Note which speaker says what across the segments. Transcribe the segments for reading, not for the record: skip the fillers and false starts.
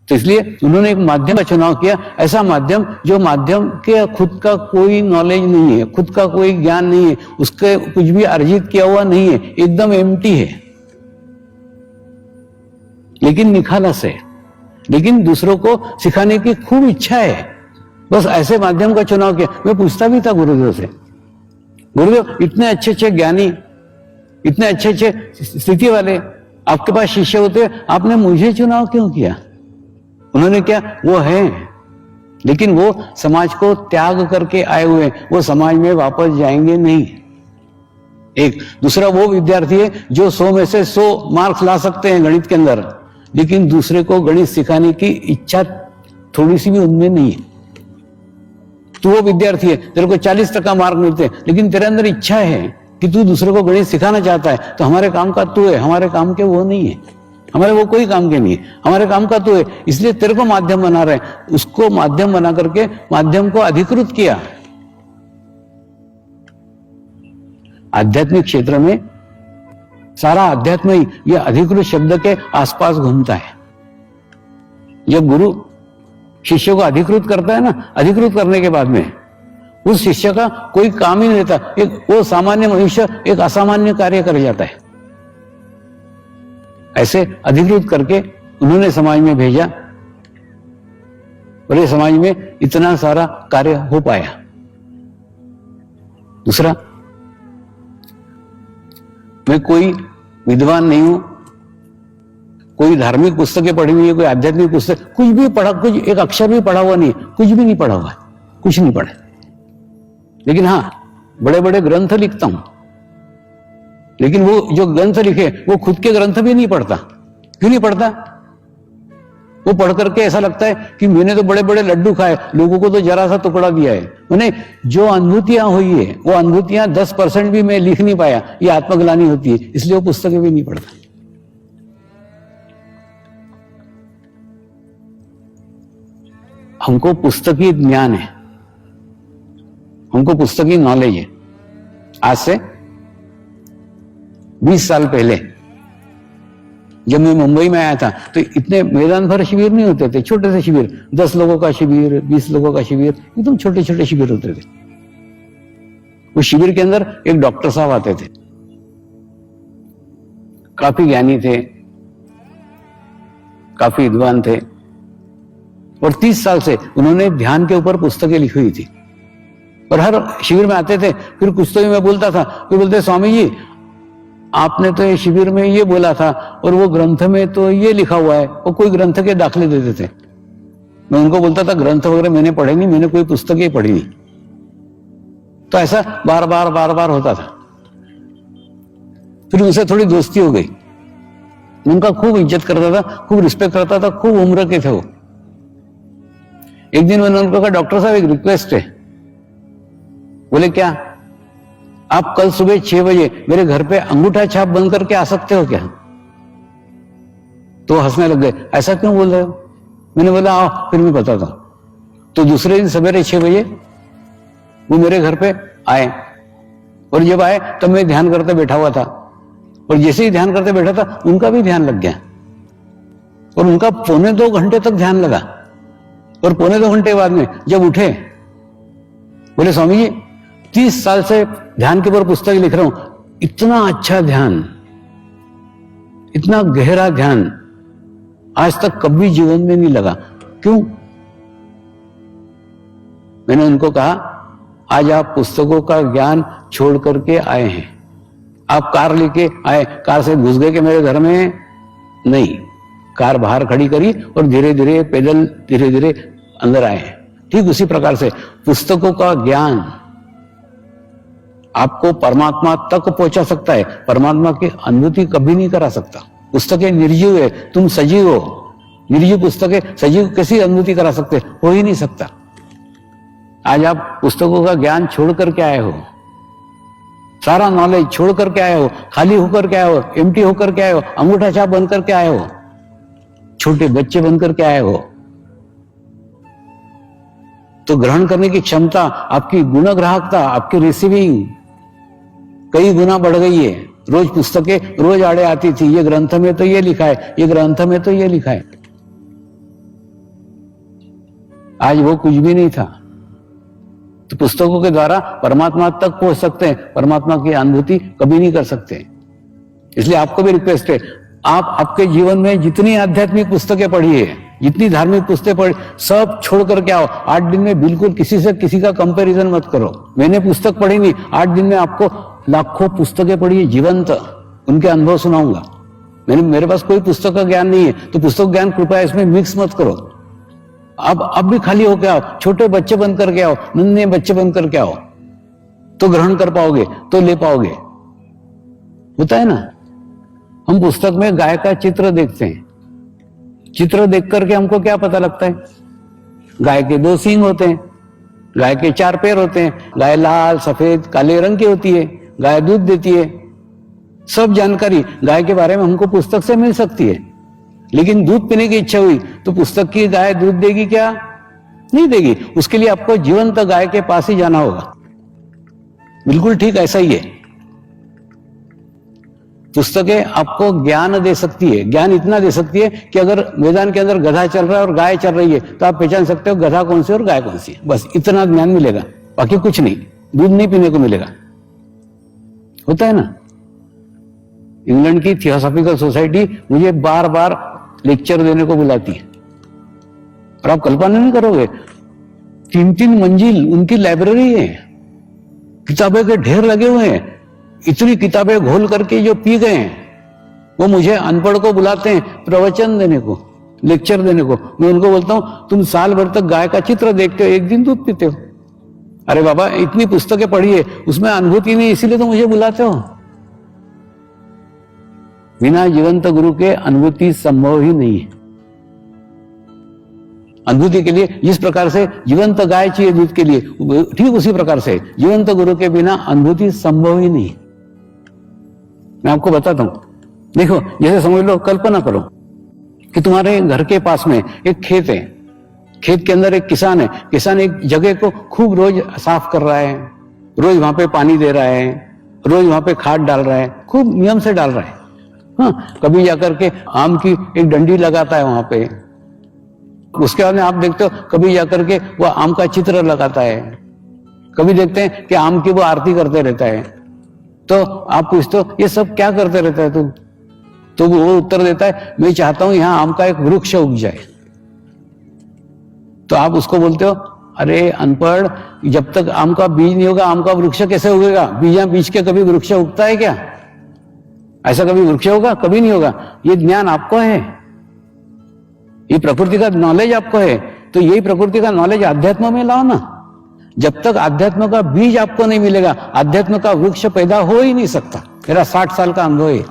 Speaker 1: तो इसलिए उन्होंने एक माध्यम का चुनाव किया, ऐसा माध्यम जो माध्यम के खुद का कोई नॉलेज नहीं है, खुद का कोई ज्ञान नहीं है, उसके कुछ भी अर्जित किया हुआ नहीं है, एकदम एम्प्टी है, लेकिन निखालस है, लेकिन दूसरों को सिखाने की खूब इच्छा है। बस ऐसे माध्यम का चुनाव किया। मैं पूछता भी था गुरुदेव से, गुरुदेव इतने अच्छे अच्छे ज्ञानी, इतने अच्छे अच्छे स्थिति वाले आपके पास शिष्य होते, आपने मुझे चुनाव क्यों किया? उन्होंने क्या, वो हैं, लेकिन वो समाज को त्याग करके आए हुए हैं, वो समाज में वापस जाएंगे नहीं। एक दूसरा वो विद्यार्थी है जो 100 में से 100 मार्क्स ला सकते हैं गणित के अंदर, लेकिन दूसरे को गणित सिखाने की इच्छा थोड़ी सी भी उनमें नहीं है। तू वो विद्यार्थी है, तेरे को 40% मार्क मिलते हैं, लेकिन तेरे अंदर इच्छा है कि तू दूसरे को गणित सिखाना चाहता है, तो हमारे काम का तू है, हमारे काम के वो नहीं है, हमारे वो कोई काम के नहीं है, हमारे काम का तू है, इसलिए तेरे को माध्यम बना रहे हैं। उसको माध्यम बना करके माध्यम को अधिकृत किया। आध्यात्मिक क्षेत्र में सारा अध्यात्म ही ये अधिकृत शब्द के आसपास घूमता है। जब गुरु शिष्य को अधिकृत करता है ना, अधिकृत करने के बाद में उस शिष्य का कोई काम ही नहीं रहता, एक वो सामान्य मनुष्य एक असामान्य कार्य कर जाता है। ऐसे अधिकृत करके उन्होंने समाज में भेजा और ये समाज में इतना सारा कार्य हो पाया। दूसरा, मैं कोई विद्वान नहीं हूं, कोई धार्मिक पुस्तकें पढ़ी हुई है, कोई आध्यात्मिक पुस्तक कुछ भी पढ़ा, कुछ एक अक्षर भी पढ़ा हुआ नहीं, कुछ भी नहीं पढ़ा हुआ, कुछ नहीं पढ़ा, लेकिन हाँ बड़े बड़े ग्रंथ लिखता हूं। लेकिन वो जो ग्रंथ लिखे वो खुद के ग्रंथ भी नहीं पढ़ता। क्यों नहीं पढ़ता? वो पढ़ करके ऐसा लगता है कि मैंने तो बड़े बड़े लड्डू खाए, लोगों को तो जरा सा टुकड़ा दिया है। मैंने जो अनुभूतियां हुई है वो अनुभूतियां 10% भी मैं लिख नहीं पाया, ये आत्मग्लानि होती है, इसलिए वो पुस्तकें भी नहीं पढ़ता। हमको पुस्तकीय ज्ञान है, हमको पुस्तकीय नॉलेज है। आज से 20 साल पहले जब मैं मुंबई में आया था तो इतने मैदान भर शिविर नहीं होते थे, छोटे से शिविर, 10 लोगों का शिविर, 20 लोगों का शिविर, एकदम छोटे छोटे शिविर होते थे। उस शिविर के अंदर एक डॉक्टर साहब आते थे, काफी ज्ञानी थे, काफी विद्वान थे, और 30 साल से उन्होंने ध्यान के ऊपर पुस्तकें लिखी हुई थी। और हर शिविर में आते थे, फिर कुछ तो मैं बोलता था, फिर बोलते स्वामी जी आपने तो ये शिविर में ये बोला था और वो ग्रंथ में तो ये लिखा हुआ है, वो कोई ग्रंथ के दाखले देते थे। मैं उनको बोलता था ग्रंथ वगैरह मैंने पढ़े नहीं, मैंने कोई पुस्तकें पढ़ी नहीं। तो ऐसा बार बार होता था। फिर उनसे थोड़ी दोस्ती हो गई, उनका खूब इज्जत करता था, खूब रिस्पेक्ट करता था, खूब उम्र के थे वो। एक दिन मैंने उनको कहा डॉक्टर साहब एक रिक्वेस्ट है। बोले क्या? आप कल सुबह 6 बजे मेरे घर पे अंगूठा छाप बन करके आ सकते हो क्या? तो हंसने लग गए, ऐसा क्यों बोल रहे हो? मैंने बोला आओ, फिर मैं बताता हूं। तो दूसरे दिन सवेरे 6 बजे वो मेरे घर पे आए, और जब आए तब मैं ध्यान करते बैठा हुआ था, और जैसे ही ध्यान करते बैठा था उनका भी ध्यान लग गया, और उनका 1.25 घंटे तक ध्यान लगा। और 1.25 घंटे बाद में जब उठे बोले स्वामी जी 30 साल से ध्यान के ऊपर पुस्तक लिख रहा हूं, इतना अच्छा ध्यान, इतना गहरा ध्यान आज तक कभी जीवन में नहीं लगा। क्यों? मैंने उनको कहा आज आप पुस्तकों का ज्ञान छोड़ करके आए हैं, आप कार लेके आए, कार से घुस गए कि मेरे घर में? नहीं, कार बाहर खड़ी करी और धीरे धीरे पैदल धीरे धीरे अंदर आए हैं। ठीक उसी प्रकार से पुस्तकों का ज्ञान आपको परमात्मा तक पहुंचा सकता है, परमात्मा की अनुभूति कभी नहीं करा सकता। पुस्तकें निर्जीव है, तुम सजीव हो, निर्जीव पुस्तकें सजीव कैसी अनुभूति करा सकते? हो ही नहीं सकता। आज आप पुस्तकों का ज्ञान छोड़ करके आए हो, सारा नॉलेज छोड़ करके आए हो, खाली होकर के आए हो, एम्प्टी होकर के आए हो, अंगूठा छाप बन करके आए हो, छोटे बच्चे बन करके आए हो। तो ग्रहण करने की क्षमता, आपकी गुणग्राहकता, आपकी रिसीविंग कई गुना बढ़ गई है। रोज पुस्तकें रोज आड़े आती थी, ये ग्रंथ में तो ये लिखा है, ये ग्रंथ में तो ये लिखा है। आज वो कुछ भी नहीं था। तो पुस्तकों के द्वारा परमात्मा तक पहुंच सकते हैं, परमात्मा की अनुभूति कभी नहीं कर सकते। इसलिए आपको भी रिक्वेस्ट है, आप आपके जीवन में जितनी आध्यात्मिक पुस्तकें पढ़िए, जितनी धार्मिक पुस्तकें पढ़ी, सब छोड़ करके आओ। 8 दिन में बिल्कुल किसी से किसी का कंपैरिजन मत करो। मैंने पुस्तक पढ़ी नहीं, 8 दिन में आपको लाखों पुस्तकें पढ़िए जीवंत, उनके अनुभव सुनाऊंगा। मेरे पास कोई पुस्तक का ज्ञान नहीं है, तो पुस्तक ज्ञान कृपया इसमें मिक्स मत करो। अब भी खाली होके आओ, छोटे बच्चे बन करके आओ, नन्हे बच्चे बन करके आओ, तो ग्रहण कर पाओगे, तो ले पाओगे। होता है ना, हम पुस्तक में गाय का चित्र देखते हैं, चित्र देख करके हमको क्या पता लगता है? गाय के 2 सींग होते हैं, गाय के 4 पैर होते हैं, गाय लाल सफेद काले रंग की होती है, गाय दूध देती है। सब जानकारी गाय के बारे में हमको पुस्तक से मिल सकती है। लेकिन दूध पीने की इच्छा हुई तो पुस्तक की गाय दूध देगी क्या? नहीं देगी। उसके लिए आपको जीवंत गाय के पास ही जाना होगा। बिल्कुल ठीक ऐसा ही है। पुस्तकें आपको ज्ञान दे सकती है, ज्ञान इतना दे सकती है कि अगर मैदान के अंदर गधा चल रहा है और गाय चल रही है तो आप पहचान सकते हो गधा कौन सी और गाय कौन सी है। बस इतना ज्ञान मिलेगा, बाकी कुछ नहीं। दूध नहीं पीने को मिलेगा। होता है ना। इंग्लैंड की थियोसॉफिकल सोसाइटी मुझे बार बार लेक्चर देने को बुलाती है, और आप कल्पना नहीं करोगे, 3-3 मंजिल उनकी लाइब्रेरी है, किताबें के ढेर लगे हुए हैं। इतनी किताबें घोल करके जो पी गए हैं, वो मुझे अनपढ़ को बुलाते हैं प्रवचन देने को, लेक्चर देने को। मैं उनको बोलता हूं, तुम साल भर तक गाय का चित्र देखते हो, एक दिन दूध पीते हो। अरे बाबा, इतनी पुस्तकें पढ़ी है, उसमें अनुभूति नहीं, इसीलिए तो मुझे बुलाते हो। बिना जीवंत गुरु के अनुभूति संभव ही नहीं है। अनुभूति के लिए जिस प्रकार से जीवंत गाय चाहिए दूध के लिए, ठीक उसी प्रकार से जीवंत गुरु के बिना अनुभूति संभव ही नहीं। मैं आपको बताता हूं, देखो, जैसे समझ लो, कल्पना करो कि तुम्हारे घर के पास में एक खेत है, खेत के अंदर एक किसान है, किसान एक जगह को खूब रोज साफ कर रहा है, रोज वहां पे पानी दे रहा है, रोज वहां पे खाद डाल रहा है, खूब नियम से डाल रहा है। हाँ, कभी जाकर के आम की एक डंडी लगाता है वहां पे, उसके बाद में आप देखते हो कभी जाकर के वो आम का चित्र लगाता है, कभी देखते हैं कि आम की वो आरती करते रहता है। तो आप पूछते हो ये सब क्या करते रहता है तू? तो वो उत्तर देता है, मैं चाहता हूं यहां आम का एक वृक्ष उग जाए। तो आप उसको बोलते हो, अरे अनपढ़, जब तक आम का बीज नहीं होगा आम का वृक्ष कैसे उगेगा? बीज के कभी वृक्ष उगता है क्या? ऐसा कभी वृक्ष होगा? कभी नहीं होगा। ये ज्ञान आपको है, ये प्रकृति का नॉलेज आपको है, तो यही प्रकृति का नॉलेज अध्यात्म में लाओ ना। जब तक अध्यात्म का बीज आपको नहीं मिलेगा, अध्यात्म का वृक्ष पैदा हो ही नहीं सकता। मेरा 60 साल का अनुभव है।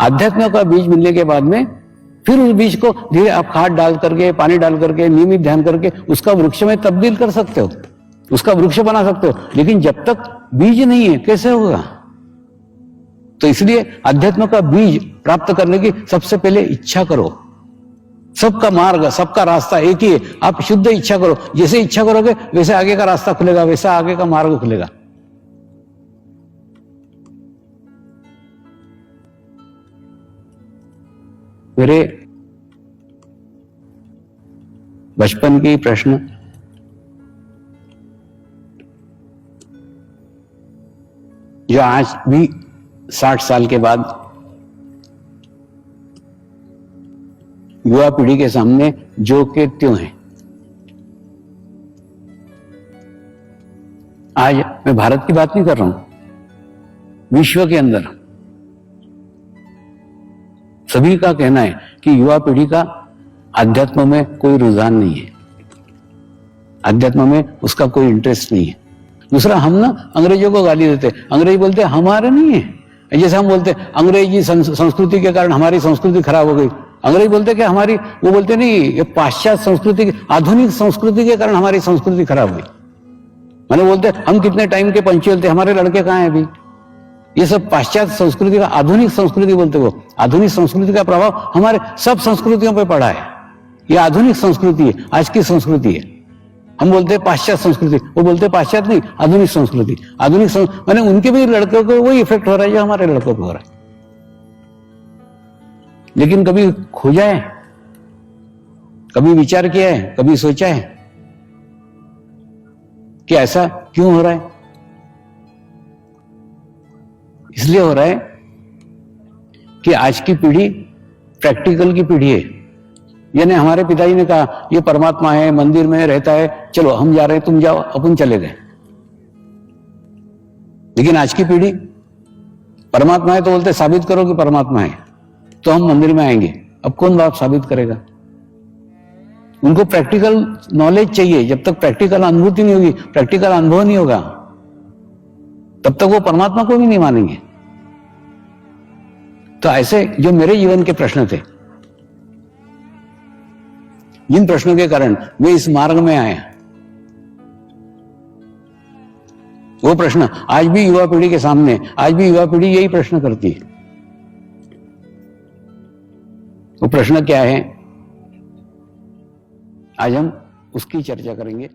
Speaker 1: अध्यात्म का बीज मिलने के बाद में फिर उस बीज को धीरे आप खाद डाल करके, पानी डाल करके, नियमित ध्यान करके उसका वृक्ष में तब्दील कर सकते हो, उसका वृक्ष बना सकते हो। लेकिन जब तक बीज नहीं है कैसे होगा? तो इसलिए अध्यात्म का बीज प्राप्त करने की सबसे पहले इच्छा करो। सबका मार्ग, सबका रास्ता एक ही है। आप शुद्ध इच्छा करो, जैसे इच्छा करोगे वैसे आगे का रास्ता खुलेगा, वैसा आगे का मार्ग खुलेगा। मेरे बचपन की प्रश्न, जो आज भी 60 साल के बाद युवा पीढ़ी के सामने जो के त्यों हैं। आज मैं भारत की बात नहीं कर रहा हूं, विश्व के अंदर सभी का कहना है कि युवा पीढ़ी का अध्यात्म में कोई रुझान नहीं है, अध्यात्म में उसका कोई इंटरेस्ट नहीं है। दूसरा, हम ना अंग्रेजों को गाली देते, अंग्रेज बोलते हमारे नहीं है। जैसे हम बोलते अंग्रेजी संस्कृति के कारण हमारी संस्कृति खराब हो गई, अंग्रेज बोलते कि हमारी, वो बोलते नहीं, ये पाश्चात्य संस्कृति, आधुनिक संस्कृति के कारण हमारी संस्कृति खराब हुई। मैंने बोलते हम कितने टाइम के पंचुअल थे, हमारे लड़के कहाँ हैं अभी? ये सब पाश्चात्य संस्कृति का, आधुनिक संस्कृति बोलते वो। आधुनिक संस्कृति का प्रभाव हमारे सब संस्कृतियों पर पड़ा है। ये आधुनिक संस्कृति है, आज की संस्कृति है। हम बोलते हैं पाश्चात्य संस्कृति, वो बोलते हैं पाश्चात्य नहीं, आधुनिक संस्कृति। आधुनिक माने उनके भी लड़कों को वही इफेक्ट हो रहा है जो हमारे लड़कों को हो रहा है। लेकिन कभी खो जाए कभी विचार किया है, कभी सोचा है कि ऐसा क्यों हो रहा है? इसलिए हो रहा है कि आज की पीढ़ी प्रैक्टिकल की पीढ़ी है। यानी हमारे पिताजी ने कहा ये परमात्मा है, मंदिर में रहता है, चलो हम जा रहे हैं, तुम जाओ, अपन चले गए। लेकिन आज की पीढ़ी परमात्मा है तो बोलते साबित करो कि परमात्मा है तो हम मंदिर में आएंगे। अब कौन बात साबित करेगा? उनको प्रैक्टिकल नॉलेज चाहिए। जब तक प्रैक्टिकल अनुभूति नहीं होगी, प्रैक्टिकल अनुभव नहीं होगा, तब तक वो परमात्मा को भी नहीं मानेंगे। तो ऐसे जो मेरे जीवन के प्रश्न थे, जिन प्रश्नों के कारण मैं इस मार्ग में आया, वो प्रश्न आज भी युवा पीढ़ी के सामने, आज भी युवा पीढ़ी यही प्रश्न करती है। वो प्रश्न क्या है, आज हम उसकी चर्चा करेंगे।